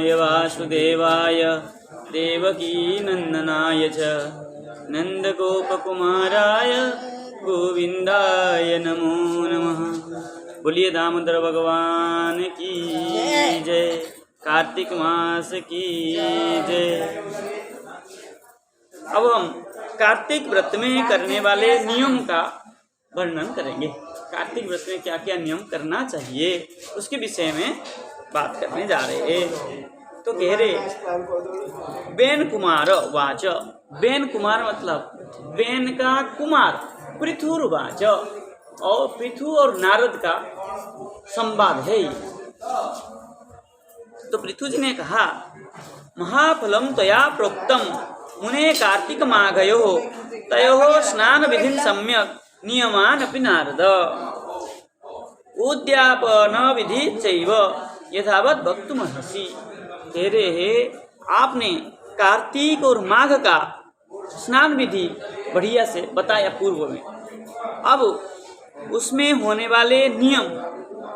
कृष्णाय वासुदेवाय देवकीनन्दनाय च नन्दगोपकुमाराय गोविन्दाय नमो नमः। बोलिए दामोदर भगवान की जय, कार्तिक मास की जय। अब हम कार्तिक व्रत में करने वाले नियम का वर्णन करेंगे। कार्तिक व्रत में क्या क्या नियम करना चाहिए उसके विषय में बात करने जा रहे हैं। तो कह रहे Ben Kumar watch, Ben Kumar मतलब बेन का कुमार पृथुर्वाच, और पृथु और नारद का संवाद है। तो पृथु जी ने कहा महाफलम तया प्रोक्तम मुने कार्तिक माघयो तयो स्नान विधिं सम्यक नियमान अपि नारद उद्यापन विधि चैव यथावत वक्तुमर्हसि। कह रहे हैं आपने कार्तिक और माघ का स्नान विधि बढ़िया से बताया पूर्व में। अब उसमें होने वाले नियम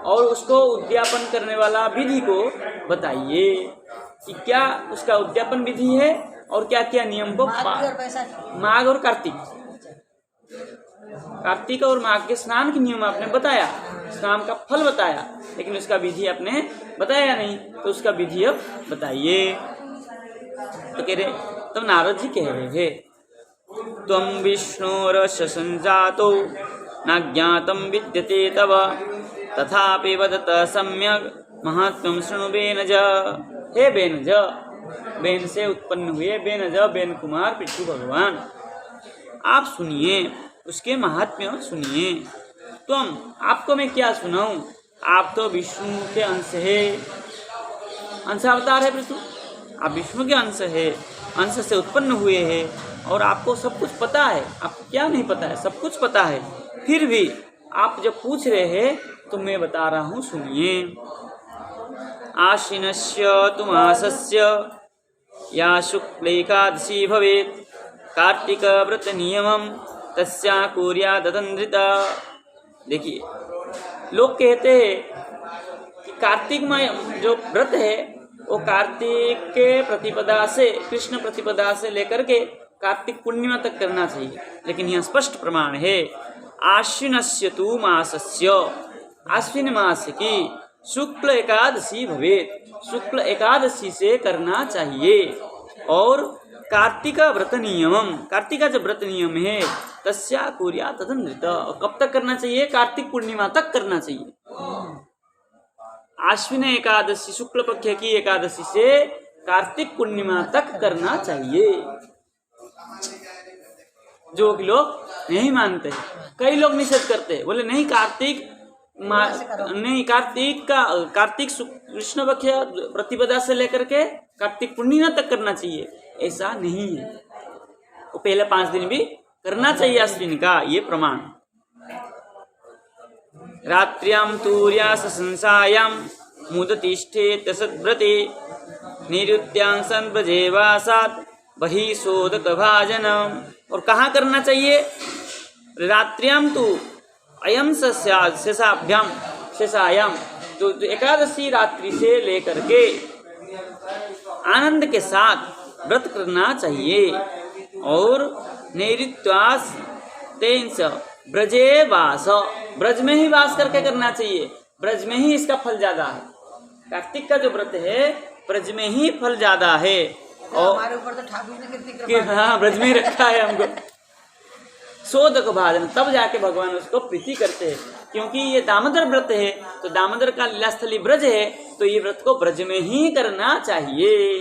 और उसको उद्यापन करने वाला विधि को बताइए कि क्या उसका उद्यापन विधि है और क्या क्या नियम को माघ और कार्तिक, कार्तिक और माघ के स्नान के नियम आपने बताया, स्नान का फल बताया, लेकिन उसका विधि आपने बताया नहीं, तो उसका विधि अब बताइए। तो कह रहे तब नारद जी कह रहे थे त्वं विष्णोरस्य संजातो न ज्ञातं विद्यते तव तथापि वदत सम्यक महात्म्यं शृणु बेनज। हे बेनज, बेन से उत्पन्न हुए बेनज, बेन कुमार पृथु भगवान, आप सुनिए, उसके महात्म्य सुनिए। तुम आपको मैं क्या सुनाऊं, आप तो विष्णु के अंश है, अंशावतार है पृथु, आप विष्णु के अंश है, अंश से उत्पन्न हुए हैं और आपको सब कुछ पता है। आपको क्या नहीं पता है, सब कुछ पता है, फिर भी आप जब पूछ रहे हैं तो मैं बता रहा हूँ, सुनिए। आश्विनस्य तु मासस्य या शुक्ल एकादशी भवेत् कार्तिक व्रत नियमम तस्या कुर्यात् तदन्धृता। देखिए लोग कहते हैं कि कार्तिक में जो व्रत है वो कार्तिक के प्रतिपदा से, कृष्ण प्रतिपदा से लेकर के कार्तिक पूर्णिमा तक करना चाहिए, लेकिन यह स्पष्ट प्रमाण है आश्विनस्य तु मासस्य, आश्विन मास की शुक्ल एकादशी भवेत्, शुक्ल एकादशी से करना चाहिए। और कार्तिक व्रत नियमम, कार्तिक का जो व्रत नियम है तस्या कुर्यात् तदन्धृत, कब तक करना चाहिए, कार्तिक पूर्णिमा तक करना चाहिए। आश्विन एकादशी शुक्ल पक्ष की एकादशी से कार्तिक पूर्णिमा तक करना चाहिए। जो कि लोग नहीं मानते हैं, कई लोग निषेध करते हैं, बोले नहीं कार्तिक नहीं, कार्तिक का कार्तिक कृष्ण पक्ष प्रतिपदा से लेकर के कार्तिक पूर्णिमा तक करना चाहिए, ऐसा नहीं है। वो पहले 5 दिन भी करना चाहिए अश्विन का, ये प्रमाण। रात्र्यां तूर्यास संसायां मुदतिष्ठेत सद्व्रते निरुत्यां संव्रजेवासात् बहि सोदक भाजनम। और कहाँ करना चाहिए, रात्र्यां तु अयम शेषाभ्याम शेषायाम, जो एकादशी रात्रि से लेकर के आनंद के साथ व्रत करना चाहिए। और नैऋत्यास तेंस ब्रजे वास, ब्रज में ही वास करके करना चाहिए, ब्रज में ही इसका फल ज्यादा है। कार्तिक का जो व्रत है ब्रज में ही फल ज्यादा है। और हमारे ऊपर तो ठाकुर ने कितनी कृपा, हाँ ब्रज में ही रखा है हमको। सोदक भाजन, तब जाके भगवान उसको प्रीति करते हैं, क्योंकि ये दामोदर व्रत है, तो दामोदर का लीलास्थली ब्रज है, तो ये व्रत को ब्रज में ही करना चाहिए।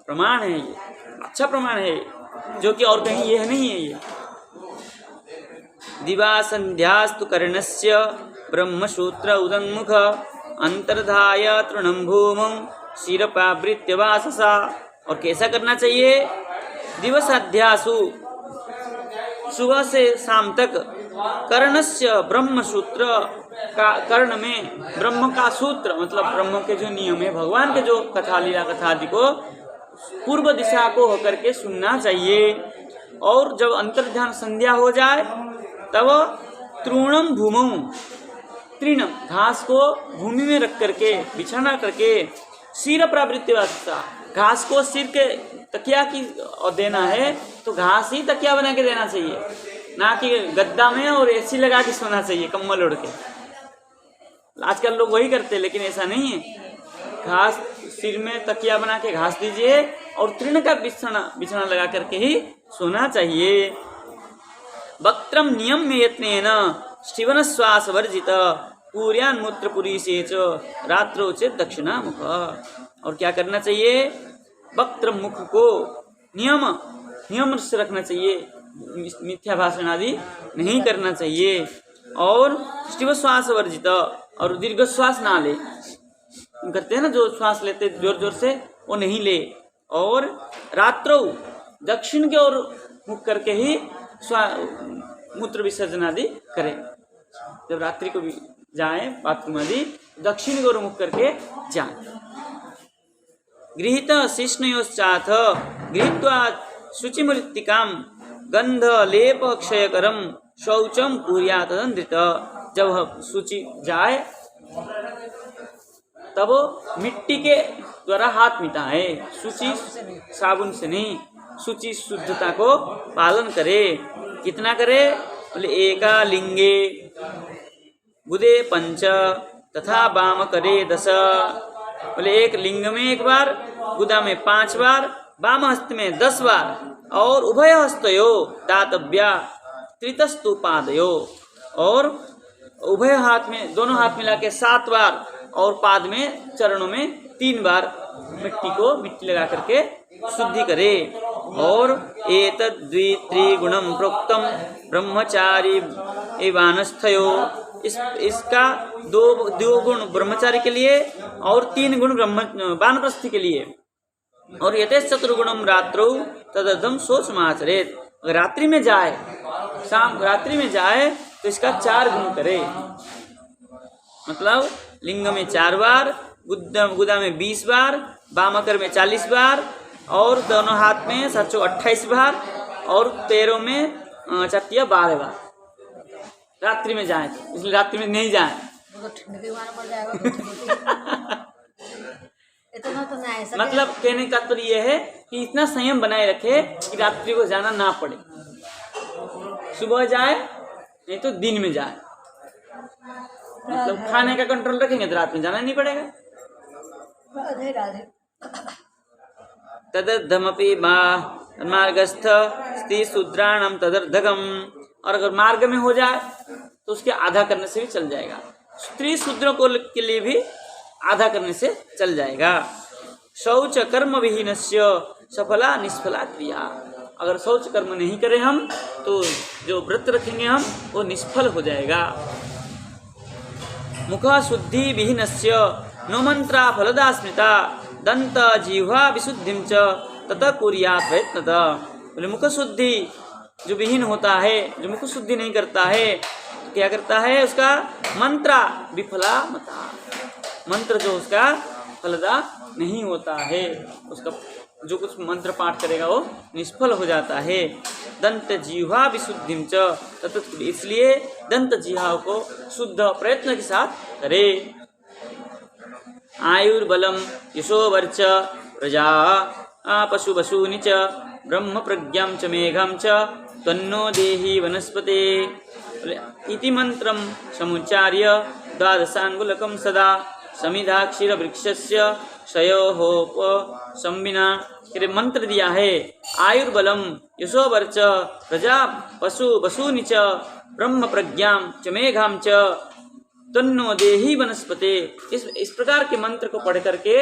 प्रमाण है ये, अच्छा प्रमाण है, जो कि और कहीं ये नहीं है। ये दिवा संध्यास्तु कर्णस्य ब्रह्मसूत्र उदन्मुख अंतर्धाय तृणं भूमं शिरपावृत्य वाससा। और कैसा करना चाहिए, दिवस अध्यासु, सुबह से शाम तक, कर्णस्य ब्रह्मसूत्र का, कर्ण में ब्रह्म का सूत्र मतलब ब्रह्म के जो नियम है, भगवान के जो कथा लीला कथा आदि को पूर्व दिशा को होकर के सुनना चाहिए। और जब अंतर्ध्यान संध्या हो जाए तब तृणम भूमौ, तृण घास को भूमि में रख करके, बिछाना करके, शीर प्रावृत्ति वास्ता, घास को सिर के तकिया की देना है तो घास ही तकिया बना के देना चाहिए, ना कि गद्दा में और एसी लगा के सोना चाहिए कंबल ओढ़ के। आजकल लोग वही करते हैं, लेकिन ऐसा नहीं है। घास सिर में तकिया बना के घास दीजिए और तृण का बिछाना लगा करके ही सोना चाहिए। वक्त्रम नियम में यत्नेन शिवन श्वास वर्जित पूर्यान मूत्र पुरीशे च रात्रो चेत दक्षिणा मुख। और क्या करना चाहिए? वक्त्र मुख को नियम से रखना चाहिए, मिथ्या भाषण आदि नहीं करना चाहिए। और शिव श्वास वर्जित, और दीर्घ श्वास ना ले, करते हैं ना जो श्वास लेते जोर जोर से, वो नहीं ले। और रात्रो दक्षिण की ओर मुख करके ही मूत्र विसर्जन आदि करें। जब रात्रि को भी जाए बाथरूम आदि दक्षिण की ओर मुख करके जाए। गृहीत शिष्णयोश्चाथ गृहीत्वा शुचिमृत्तिकाम गंध लेप क्षयकरम शौचम कुर्यात् तदंधृत। जब शुचि जाए तब मिट्टी के द्वारा हाथ मिटाए, शुचि साबुन से नहीं, शुचि शुद्धता को पालन करे। कितना करे? बोले एका लिंगे बुदे पंच तथा वाम करे 10। बोले एक लिंग में 1 बार, गुदा में 5 बार, वाम हस्त में 10 बार, और उभय हस्तयो दातव्या त्रितस्तु पादयो, और उभय हाथ में, दोनों हाथ मिला के 7 बार, और पाद में चरणों में 3 बार मिट्टी लगा करके शुद्धि करे। और एतद् द्वित्रिगुणम प्रोक्तम ब्रह्मचारी एवानस्थयो, इसका दो गुण ब्रह्मचारी के लिए और 3 गुण वानप्रस्थी के लिए। और यथे चतुर्गुणम रात्रौ तदर्थम शौचमाचरेत्। अगर रात्रि में जाए, रात्रि में जाए तो इसका 4 गुण करे। मतलब लिंग में 4 बार, गुदा में 20 बार, वामकर में 40 बार, और दोनों हाथ में 728 बार, और पैरों में चट्टिया 12 बार। रात्रि में जाए, इसलिए रात्रि में नहीं जाए। मतलब कहने का तात्पर्य यह है कि इतना संयम बनाए रखे कि रात्रि को जाना ना पड़े। सुबह जाए नहीं तो दिन में जाए। मतलब खाने का कंट्रोल रखेंगे तो रात में जाना नहीं पड़ेगा। तदर्थमपि मार्गस्थ स्त्री शूद्राणाम तदर्थकम। और अगर मार्ग में हो जाए तो उसके आधा करने से भी चल जाएगा। स्त्री शूद्रों को के लिए भी आधा करने से चल जाएगा। शौच कर्म विहीनस्य सफला निष्फला क्रिया। अगर शौच कर्म नहीं करें हम तो जो व्रत रखेंगे हम वो निष्फल हो जाएगा। मुख शुद्धि विहीनस्य नो मंत्रा फलदा स्मृता दंत जिह्वा विशुद्धिं च ततः कुर्यात् प्रयत्नतः। बोले मुख शुद्धि जो विहीन होता है, जो मुख शुद्धि नहीं करता है, क्या करता है? उसका मंत्रा विफला मता, मंत्र जो उसका फलदा नहीं होता है, उसका जो कुछ मंत्र पाठ करेगा वो निष्फल हो जाता है। दंत जिह्वा विशुद्धिं च ततः, इसलिए दंत जिह्वा को शुद्ध प्रयत्न के साथ करे। आयुर्बलम यशोवर्च प्रजा पशु बसूनि च ब्रह्म प्रज्ञां च मेघं च तन्नो देहि वनस्पते। इति मंत्रम समुच्चार्य द्वादशांगुलकं सदा समिधाक्षीर वृक्षस्य क्षयोहोप संविना। मंत्र दिया है आयुर्बलम यशोवर्च प्रजा पशु बसूनि च ब्रह्म प्रज्ञां च मेघां च तन्नो देहि वनस्पते। इस प्रकार के मंत्र को पढ़ करके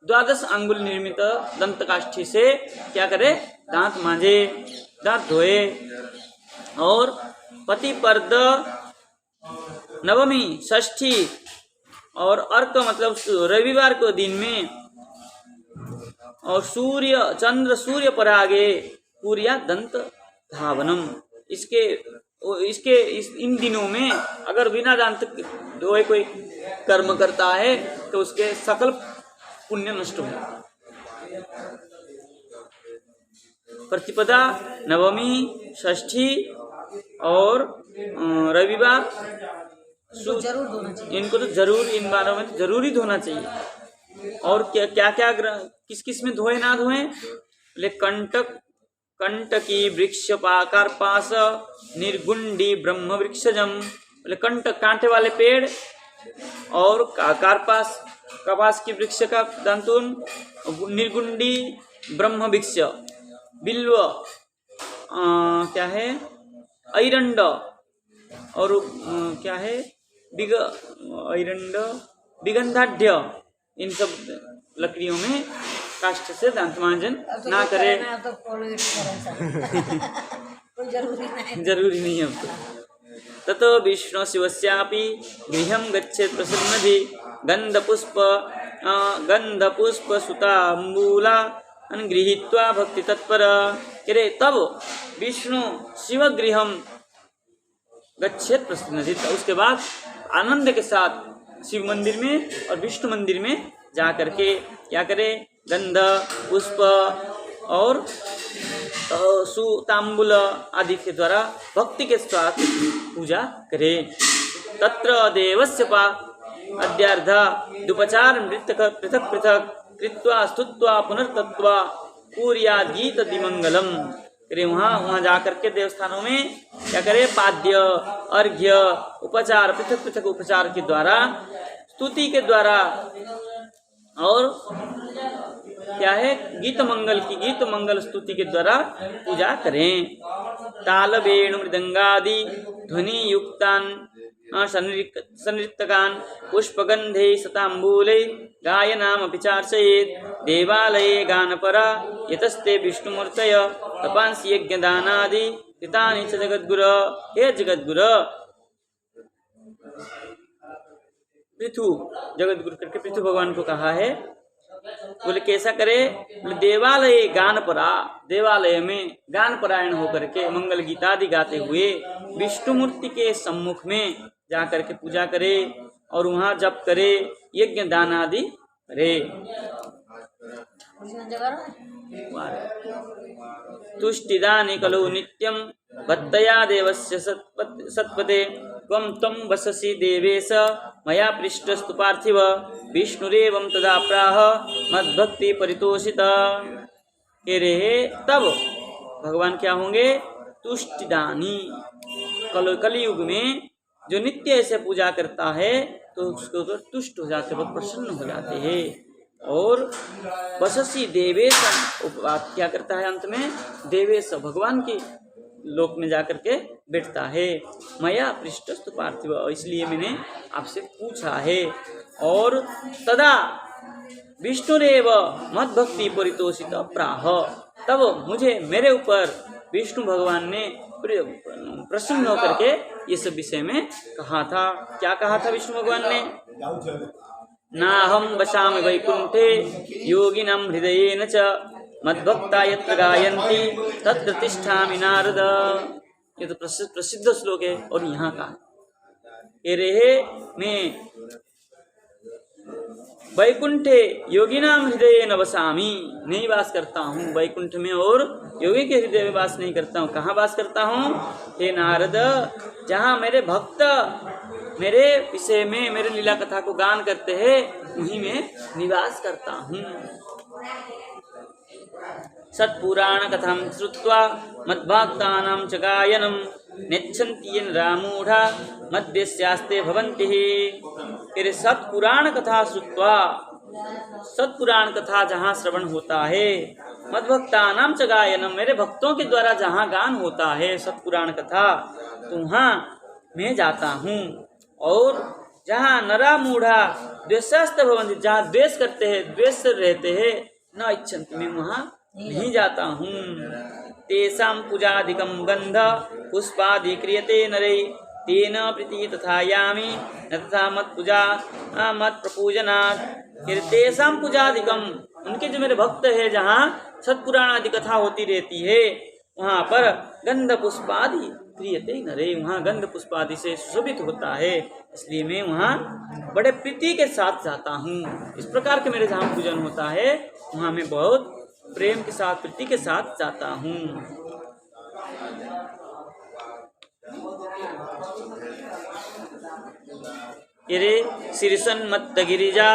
12 अंगुल निर्मित दंत काष्ठी से क्या करे? दांत मांजे, दांत धोए। और पतिपर्द नवमी षष्ठी और अर्क मतलब रविवार को दिन में, और सूर्य चंद्र सूर्य पर आगे पूर्या दंत धावनम। इन दिनों में अगर बिना दांत धोए कोई कर्म करता है तो उसके सकल पुण्य नष्ट हो जाता। प्रतिपदा, नवमी, षष्ठी और रविवार, इनको तो जरूर, इन बारों में जरूरी धोना चाहिए। और क्या क्या क्या किस किस में धोए ना धोए? बोले कंटकी वृक्ष कार्पास निर्गुंडी ब्रह्म वृक्षजम। बोले कंटक कांटे वाले पेड़ और कार्पास कपास की वृक्ष का दांतुन, निर्गुंडी ब्रह्म वृक्ष, बिल्व क्या है ऐरंड, और क्या है ऐरंड विगंधाढ़, इन सब लकड़ियों में काष्ठ से दांत मांजन ना करे। जरूरी नहीं है अब तो। ततो विष्णु शिवस्यापि गृहं गच्छेत् प्रसन्नधि गंधपुष्प सुतांबूला गृहीत्वा भक्ति तत्पर। करे तब विष्णु शिव गृहम गच्छेत् प्रसन्नधि, उसके बाद आनंद के साथ शिव मंदिर में और विष्णु मंदिर में जा करके क्या करे? गंध पुष्प और सुतांबूल आदि के द्वारा भक्ति के साथ पूजा करे। तत्र देवस्य अद्यार्ध दुपचार नृत्य पृथक पृथक कृत्वा स्तुत्वा पुनर्तत्वा कुर्यात् गीत दिमंगलम। करे वहाँ जा करके देवस्थानों में क्या करे? पाद्य अर्घ्य उपचार पृथक पृथक उपचार के द्वारा, स्तुति के द्वारा और क्या है गीत मंगल स्तुति के द्वारा पूजा करें। ताल वेणु मृदंगादि ध्वनि युक्तान सन्नृत्तकान् पुष्पगंधे सतांबूले गायनाम विचार्चयेत्। देवालये गानपरा यतस्ते विष्णुमूर्तय तपांसि यज्ञदानादि कृतानि च जगद्गुरो। हे जगद्गुरो, पृथु जगद्गुरु करके पृथु भगवान को कहा है। बोले कैसा करे? बोले देवालय गानपरा, देवालय में गान परायण होकर के मंगल गीत आदि गाते हुए विष्णु मूर्ति के सम्मुख में जा करके पूजा करे और वहाँ जप करे, यज्ञ दान आदि करे। तुष्टिदानि कलौ नित्यं भक्तया देवस्य सत्पदे त्वं तं वससि देवेश मया पृष्टस्तु पार्थिव विष्णुरेवं तदा प्राह मद्भक्ति परितोषित। हे रे तब भगवान क्या होंगे? तुष्टिदानी, कलयुग में जो नित्य ऐसे पूजा करता है तो उसको तो तुष्ट हो जाते, बहुत प्रसन्न हो जाते हैं। और वससी देवेश क्या करता है? अंत में देवेश भगवान के लोक में जाकर के बैठता है। मया पृष्ठस्तु पार्थिव, इसलिए मैंने आपसे पूछा है। और तदा विष्णुरेव मद भक्ति परितोषित प्राह, तब मुझे मेरे ऊपर विष्णु भगवान ने प्रसन्न होकर के ये सब विषय में कहा था। क्या कहा था विष्णु भगवान ने? नाहं वसामि वैकुंठे योगिनं हृदयेन च मद्भक्ता यत्र गायन्ति तत्र तिष्ठामि नारद। ये तो प्रसिद्ध श्लोक है। और यहाँ का ये रहे, मैं वैकुंठे योगिनाम हृदय न वसामी, नहीं वास करता हूँ वैकुंठ में और योगी के हृदय में वास नहीं करता हूँ। कहाँ वास करता हूँ? हे नारद, जहाँ मेरे भक्त मेरे विषय में मेरे लीला कथा को गान करते हैं वहीं में निवास करता हूँ। सत्पुराण कथां श्रुत्वा मद्भक्तानां च गायनं नेच्छन्ति येन रामूढ़ा मध्यस्यास्ते भवन्ति। तेरे सत्पुराण कथा श्रुत्वा, सत्पुराण कथा जहाँ श्रवण होता है, मद्भक्तानां च गायनम, मेरे भक्तों के द्वारा जहाँ गान होता है सत्पुराण कथा, तो वहाँ मैं जाता हूँ। और जहाँ नरा मूढ़ा द्वेषास्त भवन्ति, जहाँ द्वेष करते हैं, द्वेष से रहते हैं, न इच्छन्ति, मैं वहाँ नहीं जाता हूँ। तेषां पूजादिकं गंध पुष्पादि क्रियते नरै तेन प्रीति तथा यामि न तथा मत पूजा मत प्रपूजनात्। फिर तेषां पूजादिकम, उनके जो मेरे भक्त है जहाँ सत्पुराण आदि कथा होती रहती है वहाँ पर गंध पुष्पादि क्रियते नरे, वहाँ गंध पुष्पादि से सुशोभित होता है, इसलिए मैं वहाँ बड़े प्रीति के साथ जाता हूँ। इस प्रकार के मेरे जहाँ पूजन होता है वहाँ मैं बहुत प्रेम के साथ प्रीति के साथ जाता हूँ। रे शीर्षन्मत्त गिरिजा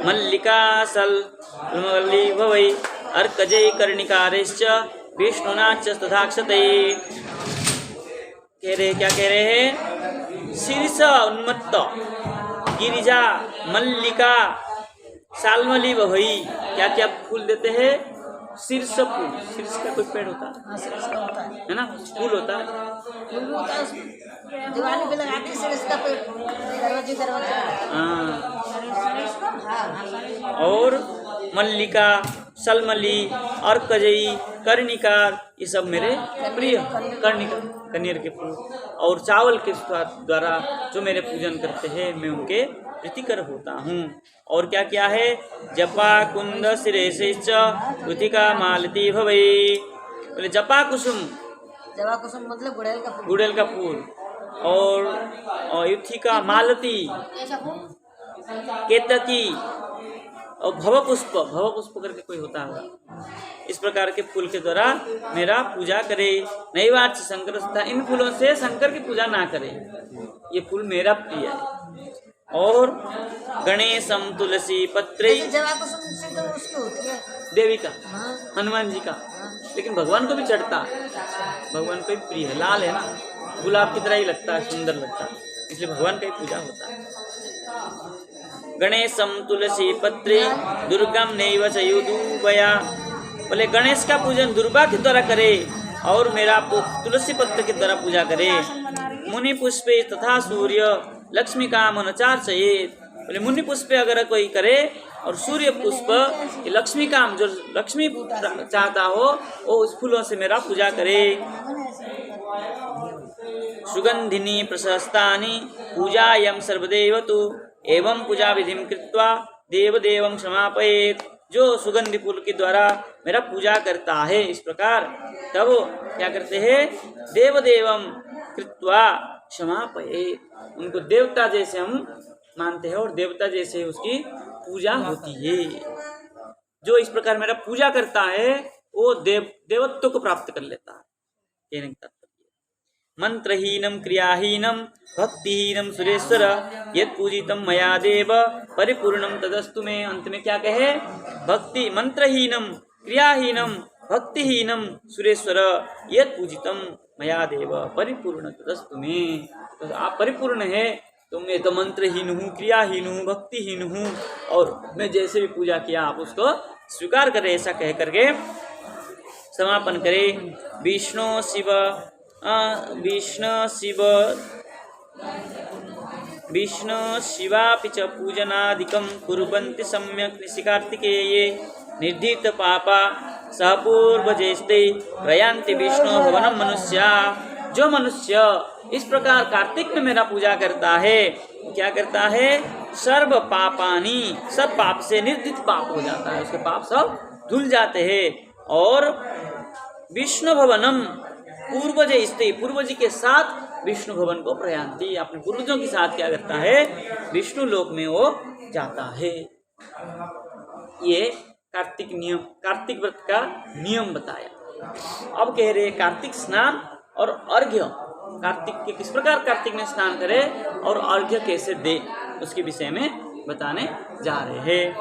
मल्लिका सल्मवल्ली भवै अर्कजै कर्णिकारैश्च विष्णुनाच तथाक्षते। कह रहे क्या कह रहे हैं? शीर्ष उन्मत्त गिरिजा मल्लिका सालमली भवई, क्या क्या फूल देते हैं? शीर्ष फूल, शीर्ष का कोई पेड़ होता है ना, फूल होता है, दिवाली पे लगाते हैं शीर्ष का पेड़, दरवाजे और मल्लिका सलमली और कजई कर्णिकार, ये सब मेरे प्रिय। कर्णिका कनेर के फूल और चावल के द्वारा जो मेरे पूजन करते हैं मैं उनके प्रीतिकर होता हूँ। और क्या क्या है? जपा कुंद सिरेशैश्च कृतिका मालती भवै। बोले जपा कुसुम, जपा कुसुम मतलब गुड़ैल का फूल, गुड़ैल का फूल और युथिका मालती केतकी और भवपुष्प, भवपुष्प करके कोई होता है, इस प्रकार के फूल के द्वारा मेरा पूजा करे। नैवार्च शंकर तथा, इन फूलों से शंकर की पूजा ना करे, ये फूल मेरा प्रिय है। और गणेशम तुलसी पत्रे, जवा कुसुम से तो उसकी होती है देवी का, हनुमान जी का, लेकिन भगवान को भी चढ़ता है, भगवान को भी प्रिय है, लाल है ना, गुलाब की तरह ही लगता है, सुंदर लगता है, इसलिए भगवान का ही पूजा होता है। गणेशम तुलसी पत्रे दुर्गम नैव च युदुबया। बोले गणेश का पूजन दुर्गा के द्वारा करे और मेरा तुलसी पत्र के द्वारा पूजा करे। मुनि पुष्पे तथा सूर्य लक्ष्मी का मनचार चाहिए। बोले मुनि पुष्पे अगर कोई करे और सूर्य पुष्प लक्ष्मी काम, जो लक्ष्मी चाहता हो वो उस फूलों से मेरा पूजा करे। सुगंधिनी प्रशस्तानि पूजायं सर्वदेवतु एवं पूजा विधिं कृत्वा देवदेवं समापयेत्। जो सुगंधि फूल के द्वारा मेरा पूजा करता है इस प्रकार, तब क्या करते हैं? देवदेवं कृत्वा समापयेत्, उनको देवता जैसे हम मानते हैं और देवता जैसे उसकी पूजा होती है। जो इस प्रकार मेरा पूजा करता है वो देवत्व को प्राप्त कर लेता है। मंत्रहीनम क्रियाहीनम भक्तिहीनम सुरेश्वर यत् पूजितम मया देव परिपूर्णम तदस्तु में। अंत में क्या कहे? भक्ति मंत्रहीनम क्रियाहीनम भक्तिहीनम सुरेश्वर यत् पूजितम मया देव परिपूर्ण तदस्तु में। तो आप परिपूर्ण है, तो मैं तो मंत्रहीन हूँ, क्रियाहीन हूँ, भक्तिहीन हूँ, और मैं जैसे भी पूजा किया आप उसको स्वीकार करें, ऐसा कह करके समापन करें। विष्णु शिवापि च पूजनादिकं कुर्वन्ति सम्यक् निशिकार्तिकेये निर्धीत पापा सहपूर्वजेस्ते प्रयान्ति विष्णु भवनं मनुष्या। जो मनुष्य इस प्रकार कार्तिक में मेरा पूजा करता है, क्या करता है? सर्व पापानी, सब पाप से निर्धीत पाप हो जाता है, उसके पाप सब धुल जाते हैं। और विष्णु भवनम पूर्वज स्त्री, पूर्वज के साथ विष्णु भवन को प्रयान्ति, अपने पूर्वजों के साथ क्या करता है? विष्णु लोक में वो जाता है। ये कार्तिक नियम, कार्तिक व्रत का नियम बताया। अब कह रहे कार्तिक स्नान और अर्घ्य, कार्तिक के किस प्रकार कार्तिक में स्नान करे और अर्घ्य कैसे दे, उसके विषय में बताने जा रहे हैं।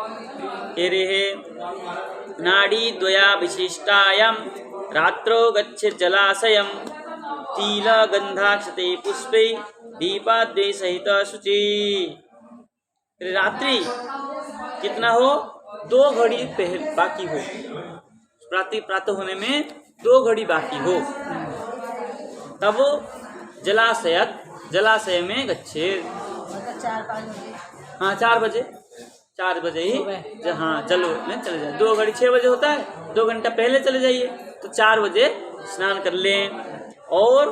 कह रहे नाड़ी द्वया विशिष्टायां रात्रो गच्छेत् जलाशयं तिल गंधाक्षते पुष्पे दीपाद्वै सहित शुचि। रात्रि कितना हो? 2 घड़ी पहले बाकी हो, प्रातः होने में 2 घड़ी बाकी हो, तब जलाशय में गच्छेत्। हाँ 4 बजे ही हाँ चलो चले जाए। 2 घड़ी 6 बजे होता है, 2 घंटा पहले चले जाइए, तो 4 बजे स्नान कर लें। और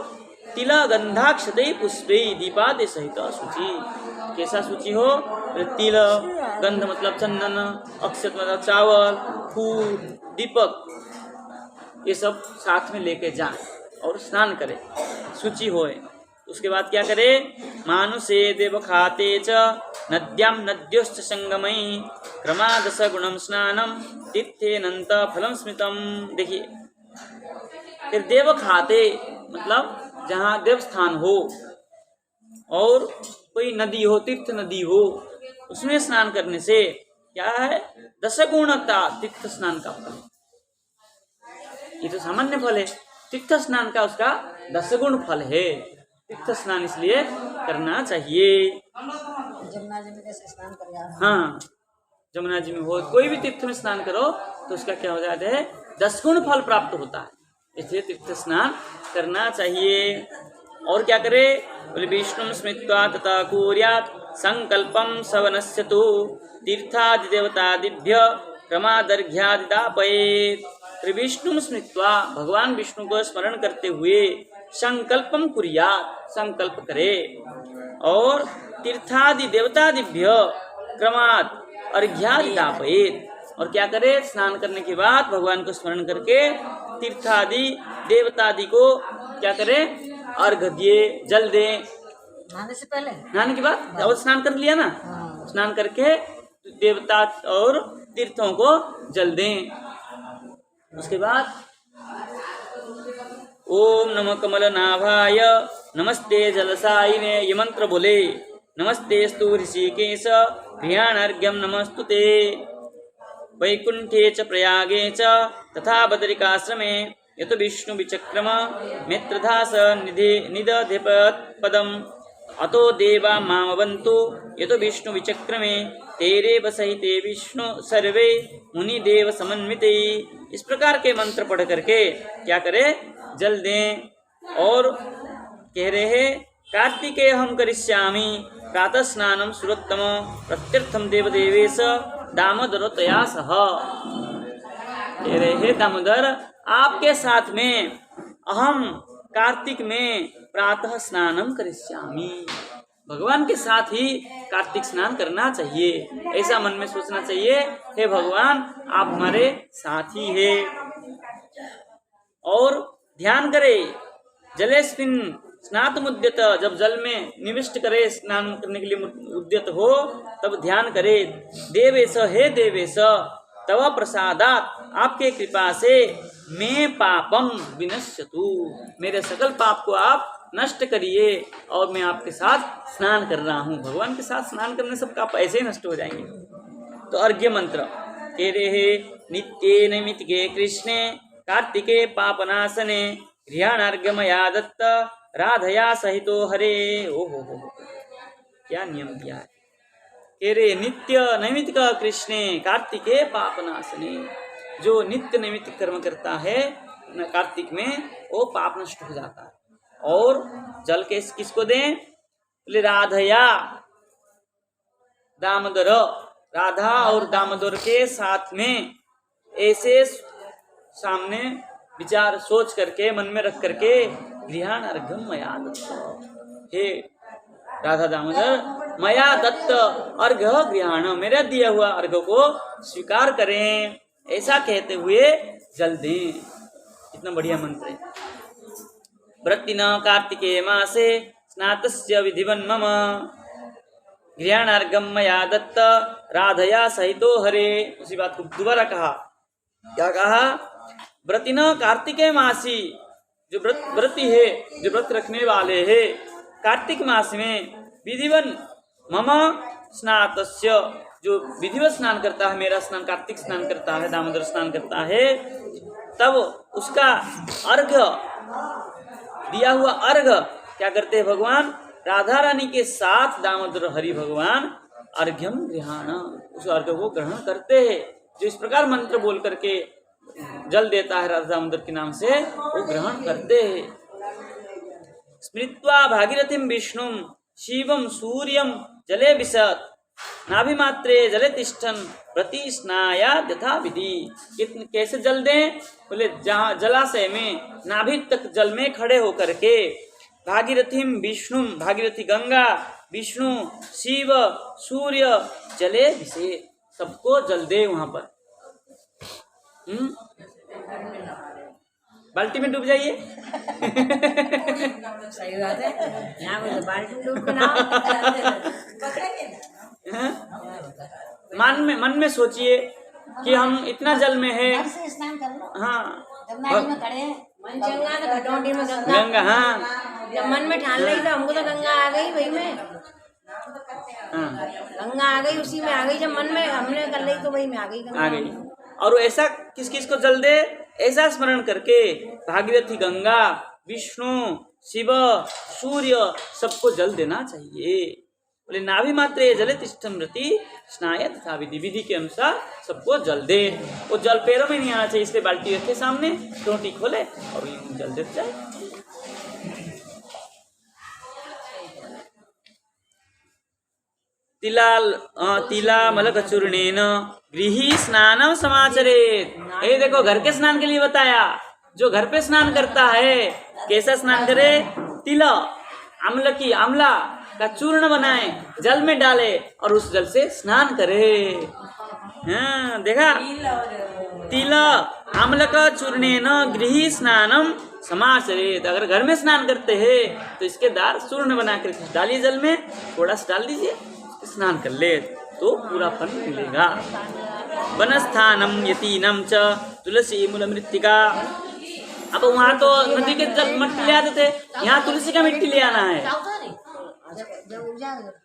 तिला गंधाक्षते पुष्पे दीपादि सहित शुचि। कैसा शुचि हो? तिल गंध मतलब चंदन, अक्षत मतलब चावल, फूल, दीपक, ये सब साथ में लेके जाएं और स्नान करें, शुचि होए। उसके बाद क्या करे? मानुषे देव खाते च नद्यां नद्योश्च संगमई क्रमादश गुणम स्नानम तीर्थेनंत फलम स्मितम। देखिए फिर देव खाते मतलब जहाँ देव स्थान हो, और कोई नदी हो, तीर्थ नदी हो, उसमें स्नान करने से क्या है, 10 गुणता तीर्थ स्नान का फल। ये तो सामान्य फल है, तीर्थ स्नान का उसका 10 गुण फल है। तीर्थ स्नान इसलिए करना चाहिए। जमुना जी में कैसे स्नान कर जाओ। हाँ, जमुना जी में हो, कोई भी तीर्थ में स्नान करो तो उसका क्या हो जाता है, 10 गुण फल प्राप्त होता है। इसलिए तीर्थ स्नान करना चाहिए। और क्या करे, बोले विष्णु स्मृत्वा तथा कुर्यात् संकल्पम सवनस्य तु तीर्थादि देवतादिभ्य क्रमादर्घ्यादिदापयेत्। विष्णु स्मृत्वा, भगवान विष्णु को स्मरण करते हुए संकल्पम कुर्यात्, संकल्प करे, और तीर्थादि देवतादिभ्य क्रमात् अर्घ्यादिदापयेत्, और क्या करे, स्नान करने के बाद भगवान को स्मरण करके तीर्थादि देवतादि को क्या करे, अर्घ दिए, जल दे। नहाने से पहले, नहाने के बाद और स्नान कर लिया ना, हाँ। स्नान करके देवता और तीर्थों को जल दें। उसके बाद ओम नमः कमलनाभाय नमस्ते जलसायिने, ये मंत्र बोले। नमस्तेस्तु ऋषिकेश गृहाणार्घ्यं नमस्तुते। वैकुंठे च प्रयागे च तथा बदरिकाश्रमे यतो विष्णु विचक्रम मित्रधास निदधिपदम् अतो देवा मामवन्तु यतो विष्णु विचक्रमे तेरेव सहिते विष्णु सर्वे मुनि देव समन्विते। इस प्रकार के मंत्र पढ़ करके क्या करे, जल दें। और कह रहे हैं, कार्तिके हम करिष्यामि प्रातः स्नानम सुरोत्तम प्रत्यर्थम देवदेवेश दामोदर तया सह। कह रहे हैं, दामोदर आपके साथ में अहम कार्तिक में प्रातः स्नानम करिष्यामि, भगवान के साथ ही कार्तिक स्नान करना चाहिए। ऐसा मन में सोचना चाहिए, हे भगवान आप हमारे साथी है। और ध्यान करे, जलेस्मिन् स्नातमुद्यत, जब जल में निविष्ट करे, स्नान करने के लिए उद्यत हो, तब ध्यान करे। देवेश, हे देवेश, तव प्रसादात, आपके कृपा से मैं पापम विनश्यतु, मेरे सकल पाप को आप नष्ट करिए, और मैं आपके साथ स्नान कर रहा हूँ। भगवान के साथ स्नान करने से पाप ऐसे ही नष्ट हो जाएंगे। तो अर्घ्य मंत्र कह रहे, नित्ये नैमित्तिके कृष्णे कार्तिके पापनाशने गृहाणार्घ्यमया दत्त राधया सहितो हरे। ओ हो, क्या नियम दिया है। कह रहे, नित्य नैमित्तिक कृष्णे कार्तिके पापनाशने, जो नित्य नैमित्तिक कर्म करता है कार्तिक में, वो पाप नष्ट हो जाता है। और जल के किसको दें, बोले राधया, दामोदर, राधा और दामोदर के साथ में ऐसे सामने विचार सोच करके, मन में रख करके, गृहाण अर्घ्यम मया दत्त, हे राधा दामोदर मया दत्त अर्घ गृहाण, मेरा दिया हुआ अर्घ को स्वीकार करें, ऐसा कहते हुए जल दें। कितना बढ़िया मंत्र है। व्रतिना कार्तिके मासे स्नातस्य विधिवन् मम गृहाणार्घ्यं मया दत्त राधया सहितो हरे। उसी बात को दोबारा कहा, क्या कहा, व्रतिना कार्तिके मासी, जो व्रती है, जो व्रत रखने वाले हैं, कार्तिक मास में विधिवन् मम स्नातस्य, जो विधिवत स्नान करता है, मेरा स्नान कार्तिक स्नान करता है, दामोदर स्नान करता है, तब उसका अर्घ, दिया हुआ अर्घ क्या करते हैं भगवान, राधा रानी के साथ दामोदर हरि भगवान अर्घ्यम गृहाण, उस अर्घ को ग्रहण करते हैं। जो इस प्रकार मंत्र बोल करके जल देता है राधा दामोदर के नाम से, वो ग्रहण करते हैं। स्मृत्वा भागीरथिम विष्णुम शिवम सूर्यम जले विशत नाभिमात्रे जले तिष्ठन प्रति स्नाया यथा विधि। कैसे जल दें, बोले जहाँ जलाशय में नाभि तक जल में खड़े होकर के भागीरथिम विष्णु, भागीरथी गंगा, विष्णु, शिव, सूर्य, जले विषे, सबको जल दे वहां पर। बाल्टी में डूब जाइए। सही बात है, यहाँ पे तो बाल्टी में डूब के ना मन में सोचिए कि हम इतना जल में है। घर से स्नान कर लो। हाँ, गंगा जी में खड़े हैं, मन चंगा तो घटोटी में गंगा, गंगा, हाँ जब मन में ठान ली तो हमको तो गंगा आ गई भाई में। हाँ गंगा आ गई, उसी में आ गई। जब मन में हमने कर ली तो वही में आ गई गंगा। आ गई। और वो ऐसा किस किस को जल दे, ऐसा स्मरण करके भागीरथी गंगा, विष्णु, शिव, सूर्य सबको जल देना चाहिए। बोले नाभि मात्रे जले तिष्ठन्ति स्नाय तथा विधि, विधि के अनुसार सबको जल दे। वो जल पैरों में नहीं आना चाहिए, इसलिए बाल्टी रखे सामने, टोटी खोले और जल देते जाए। तिलामलकचूर्णेन गृही स्नानम समाचरेत। ये देखो घर के स्नान के लिए बताया। जो घर पे स्नान करता है कैसा स्नान करे, तिल आमला का चूर्ण बनाए, जल में डाले और उस जल से स्नान करे। हाँ देखा, तिल आमलक चूर्णेन गृही स्नानम समाचरेत। अगर घर में स्नान करते हैं तो इसके दार चूर्ण बनाकर डालिए जल में, थोड़ा सा डाल दीजिए, स्नान कर ले तो पूरा फल मिलेगा। वनस्थानम यतीनम च तुलसी मूल मृत्तिका। अब वहाँ तो नदी के जल मिट्टी ले आते थे, यहाँ तुलसी का मिट्टी ले आना है,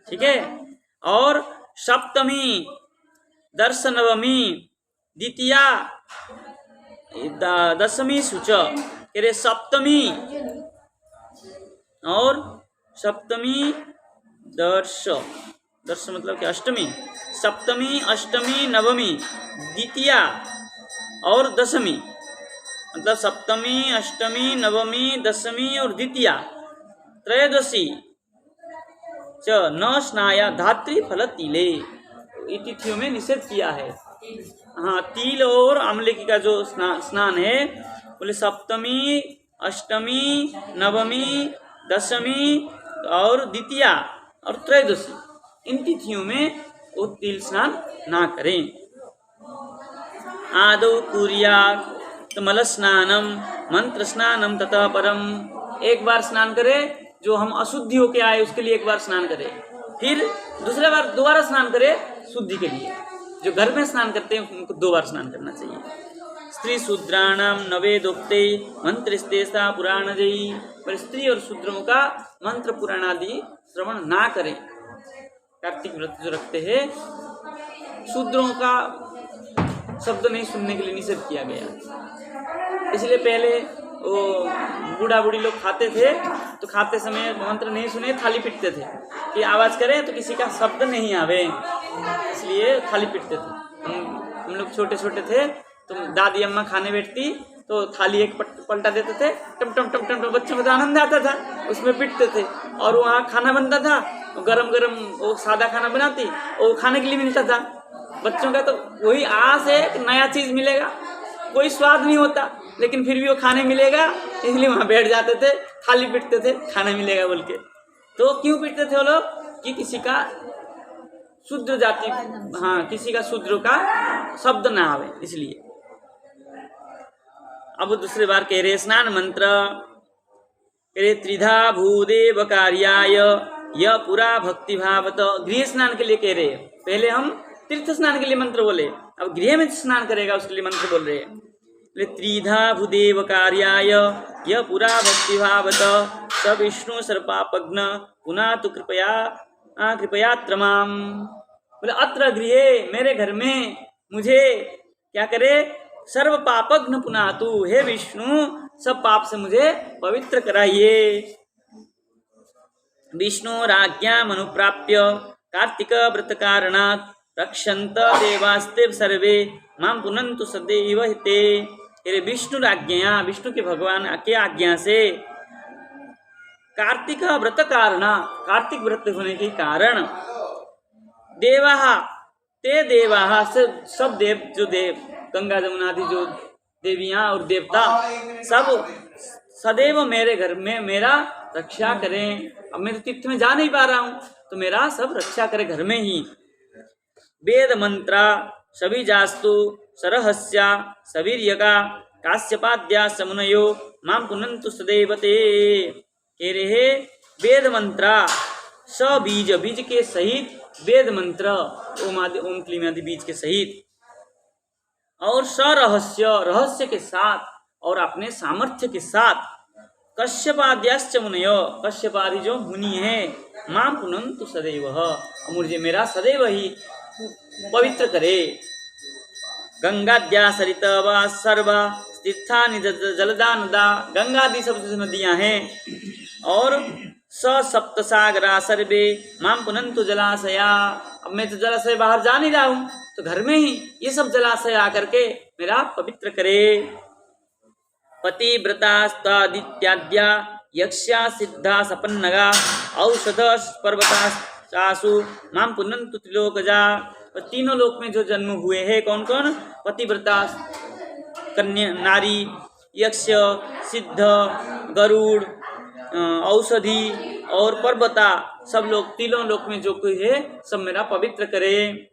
ठीक है। और सप्तमी, दर्शनवमी, द्वितीया, दशमी सुच, कह सप्तमी और सप्तमी दर्श मतलब कि अष्टमी, सप्तमी, अष्टमी, नवमी, द्वितीया और दशमी, मतलब सप्तमी, अष्टमी, नवमी, दशमी और द्वितीया, त्रयोदशी च न स्नाया धात्री फल तिले। तिथियों में निषेध किया है। हाँ, तिल और आमले का जो स्नान है, बोले सप्तमी, अष्टमी, नवमी, दशमी और द्वितीया और त्रयोदशी, इन तिथियों में वो तिल स्नान ना करें। आदौ कुर्यात् मल स्नानम मंत्र स्नानम ततः परम। एक बार स्नान करे, जो हम अशुद्धि होके आए उसके लिए एक बार स्नान करे, फिर दूसरे बार दोबारा स्नान करे शुद्धि के लिए। जो घर में स्नान करते हैं उनको 2 बार स्नान करना चाहिए। स्त्री शूद्राणाम नवेदोक्ते मंत्रस्तेषा पुराणजयी। पर स्त्री और शूद्रों का मंत्र पुराण आदि श्रवण ना करें। कार्तिक व्रत जो रखते हैं, शूद्रों का शब्द नहीं सुनने के लिए निषेध किया गया। इसलिए पहले वो बूढ़ा बूढ़ी लोग खाते थे तो खाते समय मंत्र नहीं सुने थाली पीटते थे कि आवाज करें तो किसी का शब्द नहीं आवे, इसलिए थाली पीटते थे। हम लोग छोटे छोटे थे तो दादी अम्मा खाने बैठती तो थाली एक पलटा देते थे, टम टम टम टम, बच्चों को तो आनंद आता था, उसमें पीटते थे। और वहाँ खाना बनता था, गरम गरम वो सादा खाना बनाती, वो खाने के लिए मिलता था बच्चों का। तो वही आस है कि नया चीज़ मिलेगा, कोई स्वाद नहीं होता लेकिन फिर भी वो खाने मिलेगा, इसलिए वहाँ बैठ जाते थे, थाली पीटते थे, खाना मिलेगा बोल के। तो क्यों पीटते थे वो लोग? कि किसी का शूद्र जाति, हाँ, किसी का शूद्र का शब्द ना आवे, इसलिए। अब दूसरी बार कह रहे स्नान मंत्र, कह रहे त्रिधा भूदेव कार्याय य पुरा भक्ति भावत। गृह स्नान के लिए कह रहे, पहले हम तीर्थ स्नान के लिए मंत्र बोले, अब गृह में स्नान करेगा उसके लिए मंत्र बोल रहे हैं। त्रिधा भूदेव कार्याय य पुरा भक्ति भावत स विष्णु सर्पापग्न पुनः तो कृपया त्रमाम। बोले अत्र गृहे, मेरे घर में मुझे क्या करे, सर्व पापग्न पुनः तु, हे विष्णु सब पाप से मुझे पवित्र कराइए। विष्णु राज्ञाम अनुप्राप्य कार्तिक व्रत कारणात् रक्षन्त देवास्ते सर्वे मां पुनन्तु सदैव हिते। विष्णु राज्ञा, विष्णु के भगवान के आज्ञा से, कार्तिक व्रत कारणा, कार्तिक व्रत होने के कारण, देवाः ते देवाः, सब देव, जो देव गंगा जमुना आदि जो देवियां और देवता सब सदैव मेरे घर में मेरा रक्षा करें। अब मैं तो तीर्थ में जा नहीं पा रहा हूँ तो मेरा सब रक्षा करे घर में ही। वेद मंत्रा सभी जास्तु सरहस्या सवीर्यका काश्यपाद्या समुनयो मां पुनन्तु सदैव ते। कह रहे वेद मंत्रा, स बीज, बीज के सहित वेद मंत्र, ओम आदि, ओम क्लीम आदि बीज के सहित, और सरहस्य, रहस्य के साथ और अपने सामर्थ्य के साथ, कश्यपाद्याश्च मुनयो, कश्यपादि जो मुनि है, माम पुनन्तु सदैव, मुझे मेरा सदैव ही पवित्र करे। गंगाद्या सरितवा सर्वा तीर्थानि जलदा नदा, गंगादि सब जो नदियां हैं और सप्त सागरा सर्वे माम पुनन्तु जलाशया। अब मैं तो जलाशय बाहर जा नहीं रहा हूँ, तो घर में ही ये सब जलाशय आकर के मेरा पवित्र करे। पतिव्रतास्तादित्याद्या यक्षा सिद्धा सपन्नगा औषध पर्वतासु माम पुनन्तु त्रिलोकजा। और तीनों लोक में जो जन्म हुए हैं कौन कौन? पतिव्रता कन्या नारी, यक्ष, सिद्ध, गरुड़, औषधि और पर्वता, सब लोग तीनों लोक में जो कोई है सब मेरा पवित्र करे।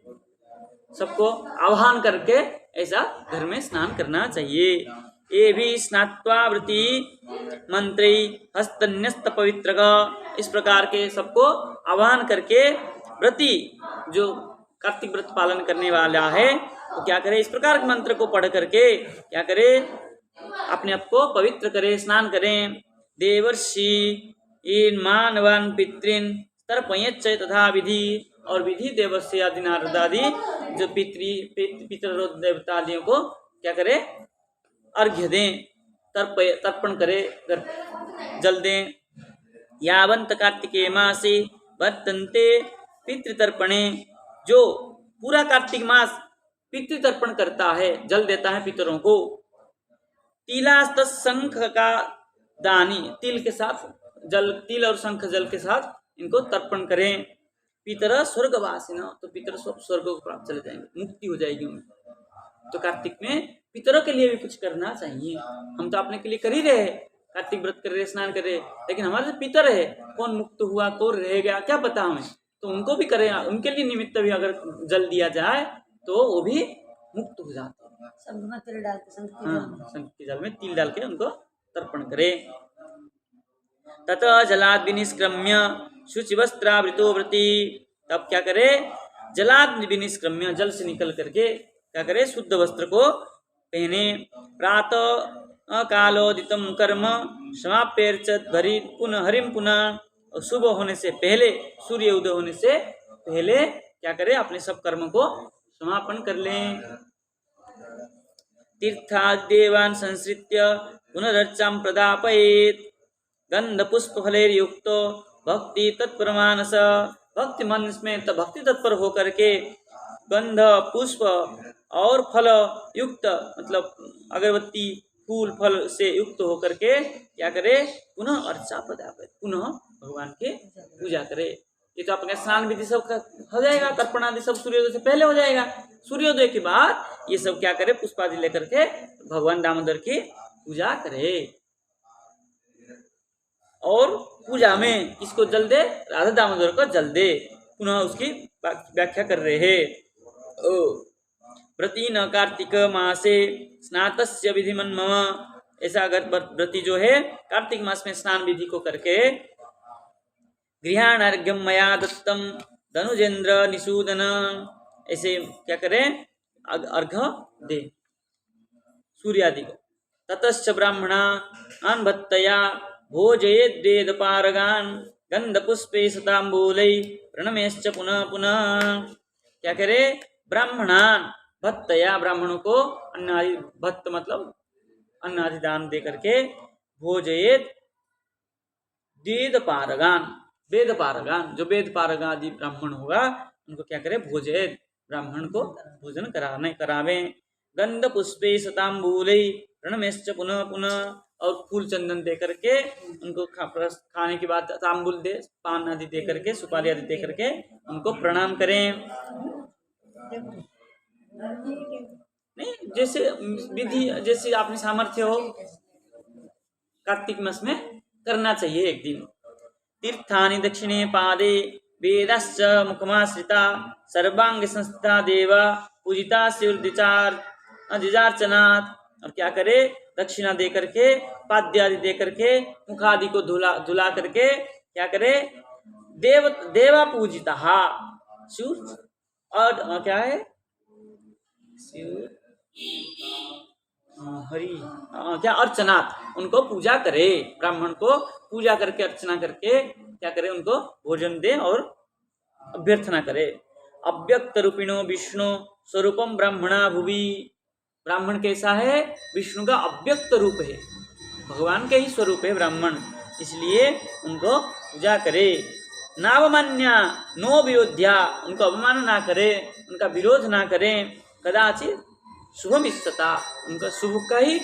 सबको आह्वान करके ऐसा घर में स्नान करना चाहिए। ये भी स्नात्वा वृत्ति मंत्री हस्तन्यस्त पवित्र, इस प्रकार के सबको आह्वान करके व्रती जो कार्तिक व्रत पालन करने वाला है तो क्या करे, इस प्रकार के मंत्र को पढ़ करके क्या करे, अपने आप को पवित्र करे, स्नान करें। देवर्षि इन मानवान पितृन तर्पयेच्च तथा विधि, और विधि देवर्षि आदि नारद आदि जो पितृ देवता आदियों को क्या करे, अर्घ्य दें, तर्पण करे, जल दें। यावंत कार्तिके मासे वर्तन्ते पितृतर्पणे, जो पूरा कार्तिक मास पितृतर्पण करता है, जल देता है पितरों को। तिलास्त शंख का दानी, तिल के साथ जल, तिल और शंख जल के साथ इनको तर्पण करें। पितर स्वर्गवासी न, तो पितर स्वर्ग को प्राप्त चले जाएंगे, मुक्ति हो जाएगी उनकी। तो कार्तिक में पितरों के लिए भी कुछ करना चाहिए। हम तो अपने के लिए कर ही रहे हैं, कार्तिक व्रत कर रहे, स्नान कर रहे, लेकिन हमारे जो पितर है कौन मुक्त हुआ, कौन रह गया, क्या पता हमें, तो उनको भी करें, उनके लिए निमित्त भी अगर जल दिया जाए तो वो भी मुक्त हो जाते हैं। शंख में तिल डाल के, शंख के जल में तिल डाल के उनको तर्पण करें। ततः जलाद विनिष्क्रम्य शुचिवस्त्रावृतो व्रती, तब क्या करे, जलाद विनिष्क्रम्य, जल से निकल करके क्या करे, शुद्ध वस्त्र को पहने। प्रातः कालोदितम कर्म समाप्यर्चत भरी पुनः हरिम पुनः, और सुबह होने से पहले, सूर्य उदय होने से पहले क्या करे, अपने सब कर्म को समापन कर लें। तीर्थादेवान संसृत्य पुनरर्चां प्रदापयेत्, गंध पुष्प फलैर्युक्तो भक्ति तत्परमानस, भक्ति मन में तो भक्ति तत्पर होकर के गंध पुष्प और फल युक्त, मतलब अगरबत्ती फूल फल से युक्त होकर के क्या करे, पुनः अर्चा प्रदापयेत्, पुनः भगवान के पूजा करे। ये तो अपने स्नान विधि सब हो जाएगा, तर्पण आदि सब सूर्योदय से पहले हो जाएगा। सूर्योदय के बाद ये सब क्या करे, पुष्पादि लेकर के भगवान दामोदर की पूजा करे। और पूजा में किसको जल दे, राधा दामोदर को जल दे। पुनः उसकी व्याख्या कर रहे हैं। व्रती न कार्तिक मासे स्नातस्य विधि मन मम, ऐसा अगर व्रती जो है कार्तिक मास में स्नान विधि को करके गृहाणार्घ्यम मया दत्तम धनुजेन्द्र निषूदन, ऐसे क्या करें, अर्घ दे सूर्य आदि को। ततश्च ब्राह्मणा अनभत्तया भोजयेद् वेदपारगान गंधपुष्पे सताम्बूलै प्रणमेश्च पुनः पुनः, क्या करे, ब्राह्मणान भत्तया, ब्राह्मणों को अन्न आदि, भत्त मतलब अन्न आदि दान दे करके, भोजयेद् वेदपारगान, वेद पारगान, जो वेद पारगा आदि ब्राह्मण होगा उनको क्या करे, भोजयेद्, ब्राह्मण को भोजन करावे। गंध पुष्पे सताम्बूलै प्रणमेश्च पुनः पुनः, और फूल चंदन दे करके उनको खाने के बाद तांबुल दे, पान आदि दे करके, सुपारी आदि दे करके उनको प्रणाम करें। नहीं, जैसे विधि, जैसे आपने सामर्थ्य हो कार्तिक मास में करना चाहिए एक दिन। तीर्थानि दक्षिणे पादे वेदश्च मुखमाश्रिता सर्वांग संस्थिता देवा पूजिता शिवर्चार्चनाथ, और क्या करे, दक्षिणा दे करके, पाद्य आदि दे करके, मुख आदि को धुला करके क्या करे, देवा पूजिता शिव, और क्या है, शिव हरि क्या अर्चनाथ, उनको पूजा करे, ब्राह्मण को पूजा करके अर्चना करके क्या करे, उनको भोजन दे और अभ्यर्थना करे। अव्यक्त रूपिणो विष्णु स्वरूपम ब्राह्मणा भुवि, ब्राह्मण कैसा है, विष्णु का अव्यक्त रूप है, भगवान के ही स्वरूप है ब्राह्मण, इसलिए उनको पूजा करे। नावमान्या नो विरोध्या, उनको अवमान ना करे, उनका विरोध ना करें। कदाचित शुभम इच्छता, उनका शुभ का ही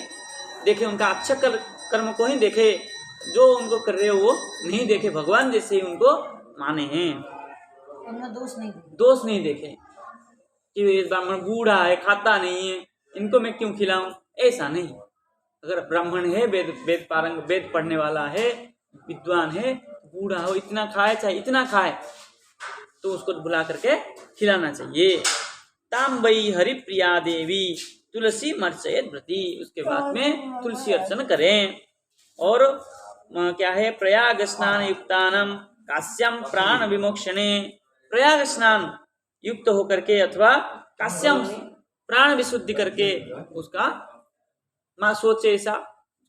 देखे, उनका अच्छा कर्म को ही देखे, जो उनको कर रहे हो वो नहीं देखे, भगवान जैसे ही उनको माने हैं, उनमें दोष नहीं देखे कि ये ब्राह्मण बूढ़ा है, खाता नहीं है, इनको मैं क्यों खिलाऊं, ऐसा नहीं। अगर ब्राह्मण है, वेद पारंग, वेद पढ़ने वाला है, विद्वान है, बूढ़ा हो, इतना खाए चाहे इतना खाए, तो उसको बुला करके खिलाना चाहिए। ताम्बई हरिप्रिया देवी तुलसी मर्चयत व्रती, उसके बाद में तुलसी अर्चन करें। और क्या है, प्रयाग स्नान युक्तानम काश्यम प्राण विमोक्षणे, प्रयाग स्नान युक्त होकर के अथवा काश्यम प्राण विशुद्धि करके उसका माँ सोचे ऐसा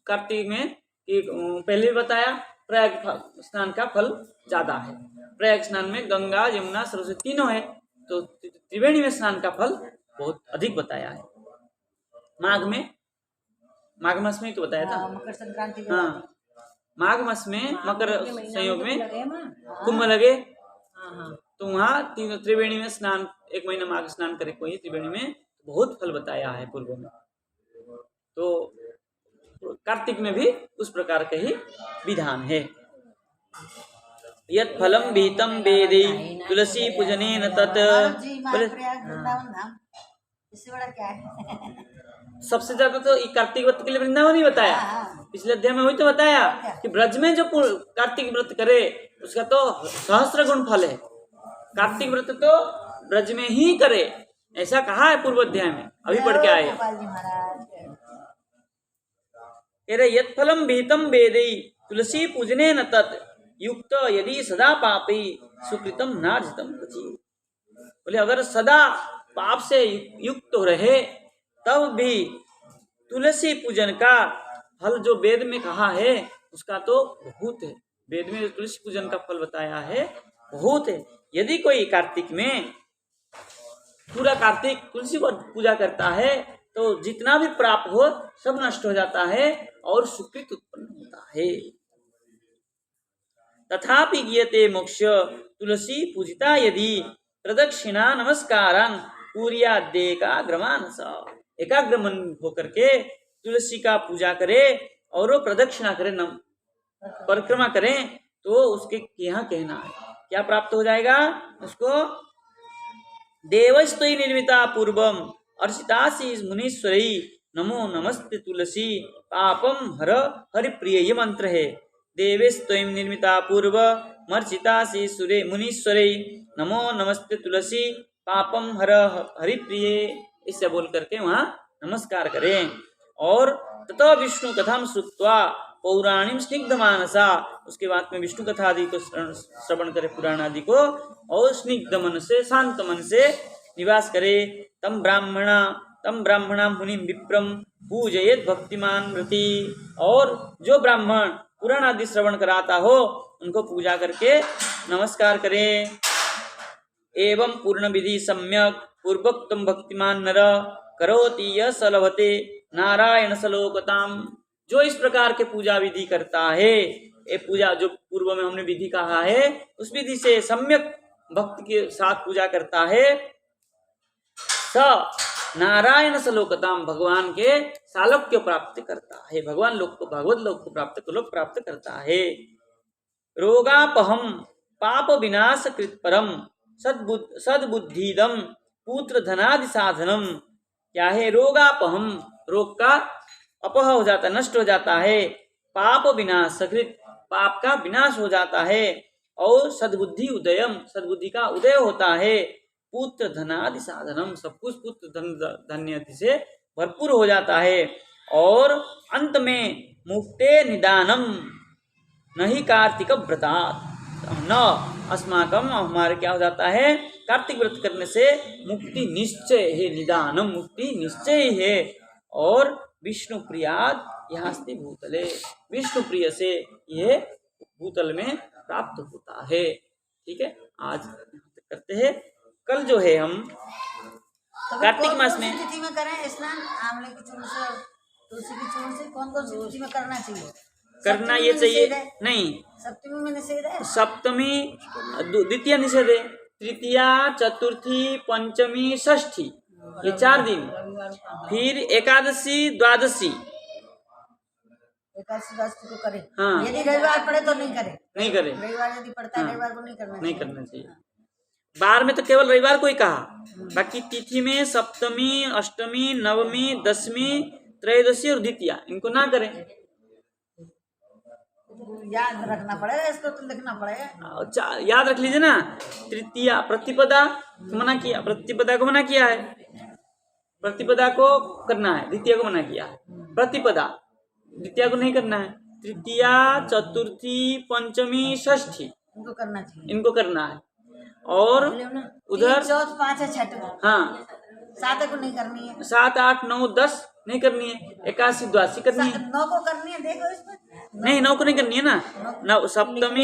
कार्तिक में कि पहले भी बताया प्रयाग स्नान का फल ज्यादा है। प्रयाग स्नान में गंगा यमुना सरस्वती तीनों है, तो त्रिवेणी में स्नान का फल बहुत अधिक बताया है। माघ मास में तो बताया था, मकर संक्रांति, हाँ माघ मास में मकर संयोग में कुंभ लगे, तो वहाँ त्रिवेणी में स्नान, एक महीना माघ स्नान करे कोई त्रिवेणी में, बहुत फल बताया है पूर्व में। तो कार्तिक में भी उस प्रकार के ही विधान है। यत् फलम भीतम वेदे तुलसी पूजनेन तत्, इससे बड़ा क्या है? सबसे ज्यादा तो कार्तिक व्रत के लिए वृंदावन ही बताया। पिछले अध्याय में वही तो बताया कि ब्रज में जो कार्तिक व्रत करे उसका तो सहस्त्र गुण फल है। कार्तिक व्रत तो ब्रज में ही करे, ऐसा कहा है पूर्व अध्याय में, अभी पढ़ के आए। कह रहे यत् फलम भीतम वेदे तुलसी पूजनेन तत् युक्त यदि सदा पापी सुकृतम नार्जितम क्वचि। बोले अगर सदा पाप से युक्त रहे तब भी तुलसी पूजन का फल जो वेद में कहा है उसका तो बहुत है, वेद में तुलसी पूजन का फल बताया है बहुत है। यदि कोई कार्तिक में पूरा कार्तिक तुलसी को पूजा करता है तो जितना भी प्राप्त हो सब नष्ट हो जाता है और सुकृत उत्पन्न होता है। तथापि गीयते मोक्ष तुलसी पूजिता यदि प्रदक्षिणा नमस्कारं कुर्यादेकाग्रमानस, एकाग्र मन होकर के तुलसी का पूजा करे और वो प्रदक्षिणा करे, परिक्रमा करें, तो उसके यहाँ कहना है क्या प्राप्त हो जाएगा उसको। देवस्तोई निर्मिता पूर्वम अर्चितासी मुनीश्वरी नमो नमस्ते तुलसी पापम हर हरिप्रिय, ये मंत्र है। देवेस्तोई निर्मिता पूर्व मर्चितासी सुरे मुनीश्वरे नमो नमस्ते तुलसी पापम हर हरिप्रिय, इससे बोल करके वहाँ नमस्कार करें। और ततो विष्णु कथाम श्रुत्वा पौराणिम स्निग्ध मानसा, उसके बाद में विष्णु कथा आदि को श्रवण करे, पुराण आदि को, और स्निग्ध मन से शांत मन से निवास करे। तम ब्राह्मणा मुनिम विप्रम पूजयेत भक्तिमान व्रती, और जो ब्राह्मण पुराण आदि श्रवण कराता हो उनको पूजा करके नमस्कार करें। एवं पूर्ण विधि सम्यक पूर्वोक्तम भक्तिमान नर करोति यस लभते नारायण सलोकताम, जो इस प्रकार के पूजा विधि करता है, ये पूजा जो पूर्व में हमने विधि कहा है उस विधि से सम्यक भक्त के साथ पूजा करता है, स नारायण सलोकताम, भगवान के सालोक्य प्राप्त करता है, भगवान लोक को, भगवत लोक को प्राप्त करता है। रोगापहम पाप विनाश कृत परम सद्बुद्धिदम पुत्र धनादि साधनम, क्या है रोगापहम, रोग का अपह हो जाता है, नष्ट हो जाता है। पाप विनाश सकृत, पाप का विनाश हो जाता है। और सद्बुद्धि उदयम, सद्बुद्धि का उदय होता है। पुत्र धनादि साधनम, सब कुछ पुत्र धन्य से भरपूर हो जाता है। और अंत में मुक्ते निदानम नहीं कार्तिक व्रतात् न अस्माकम, हमारे क्या हो जाता है कार्तिक व्रत करने से मुक्ति निश्चय है, निदानम मुक्ति निश्चय है। और विष्णु प्रियाद यहास्ति भूतले, विष्णु प्रिय से यह भूतल में प्राप्त होता है। ठीक है, आज करते हैं। कल जो है हम कार्तिक मास में तिथि में करें स्नान, आंवले की चूर्ण से और तुलसी की चूर्ण से कौन कौन सी तिथि में करना चाहिए? करना ये चाहिए नहीं, सप्तमी में निषेध है। सप्तमी द्वितीय निषेध है, तृतीया चतुर्थी पंचमी षष्ठी ये 4 दिन, फिर एकादशी द्वादशी एकादशी द्वादशी को करे। हाँ। यदि रविवार पड़े तो नहीं करे, नहीं करे, रविवार यदि पड़ता है हाँ। रविवार को नहीं करना नहीं चाहिए। करना चाहिए। 12 में तो केवल रविवार को ही कहा, बाकी तिथि में सप्तमी अष्टमी नवमी दसवीं त्रयोदशी और द्वितीया इनको ना करें। याद रखना पड़ेगा, इसको तो लिखना पड़ेगा। याद रख लीजिए ना, तृतीया प्रतिपदा मना किया, प्रतिपदा को मना किया है, प्रतिपदा को करना है, द्वितीय को मना किया है। प्रतिपदा द्वितीय को नहीं करना है, तृतीया चतुर्थी पंचमी षष्ठी इनको करना चाहिए, इनको करना है। और उधर 4 5 6 हाँ 7 को नहीं करनी है, 7 8 9 10 नहीं करनी है, 81 82 करनी है। 9 को करनी है। देखो इसमें नहीं 9 को नहीं करनी है ना, 9 सप्तमी